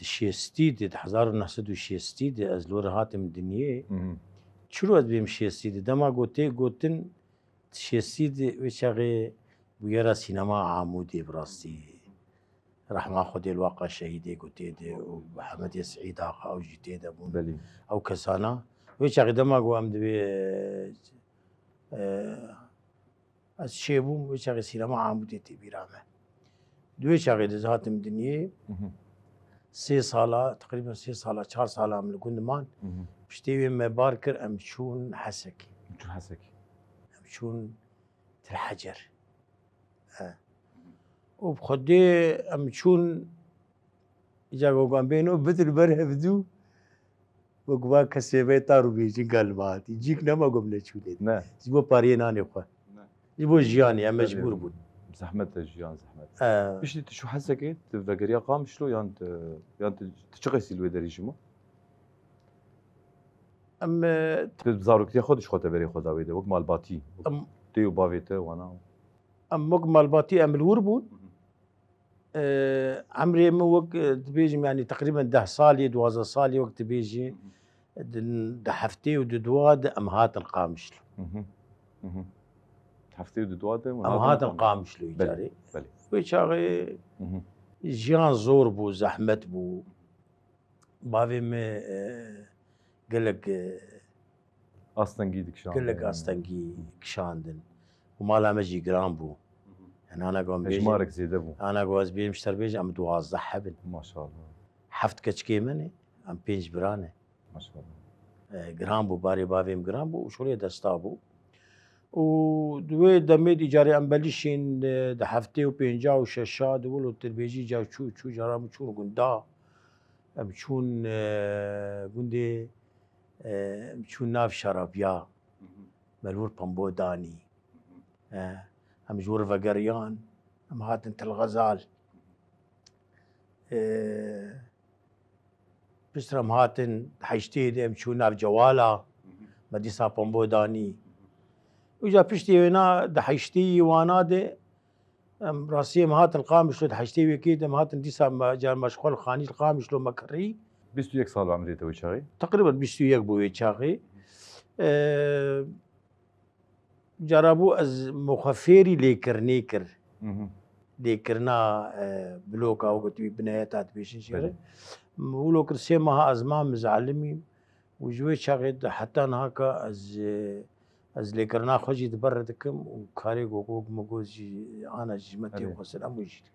شيستي 1960 از لور هاتم دنیای مهم. شروع از بیم شيستي دما گوتن شيستي وشغي بيرا سينما عمودي براستي رحمة خدي الواقع شهيدي قتيدي ومحمد يسعيد أو جتيدة بلي أو كسانا وشغي دما قوام دبي الشيبوم وشغي سينما عمودي تبيرامه دوي شغي دزهاتم دنيا مهم. 3 صالة تقريبا 3 صالة 4 صالة من الجندمان مهم. بشتيوي ما باركر أمشون حسكي شو حسك أمشون الحجر وبخدي أمشون جاكو قام بينو بدل بره بدو وقبا كسيبي تارو بيجي قلبات يجيك نما قبل تشولي نعم جيبو باريناني خو جيبو جياني أما مجبور بود زحمة الجيان زحمة آه بيش شو حسك تفكر يا قام شلو يانت تشغل سيلوي دري شمو أما تبزارو كتير خودش خوته بري خدا ويده وقت مال باتي تيو بافيته وانا مقمل باتي أم الوربون عمري مو وقت بيجي يعني تقريبا 10 صالي 12 صالي وقت بيجي دحفتي ودواد أم هات القامشلو حفتي ودواده أم هات القامشلو يجاري بلي ويشاغي جيان زور بو زحمت بو بافي ما قالك اصلا جيدك شان قالك أستنجي كشاندن وما مجي جرام بو يعني أنا قوم بيجي اجمارك زيد ابو أنا قوز بيجي مشتر بيجي أم 12 حبل ما شاء الله حفت كشكي مني أم بينج برانه ما شاء الله جرام بو باري بافيم جرام بو وشولي دستابو ودوي دميد إيجاري أم بلشين دحفتي وبينجا وشاشا دولو تربيجي جا شو جرام شو قندا أم شون قندي أم شون ناف شرابيا ملور بامبو داني أم جور فقريان أم هات انت الغزال بشترم هاتن حيشتي دي أم شون ناف جوالا مديسا بامبو داني وجا بشتي هنا دحيشتي وانا دي ام راسي مهات القامش لو دحيشتي وكيد مهات ديسا جا مشغول خاني القامش لو مكري بيستو يك صار عملية توي شاغي تقريبا بيشتو يكبو يتشاغي جربو از مخفيري ليكر ليكرنا بلوكا وقت بنايات بيشن شيري ولو كرسي مها ازمام مزعلمي وجوي شاغي حتى هكا از ليكرنا خوجي تبردكم وكاري قوقوق مقوزي انا جمتي وخسر امو جيتك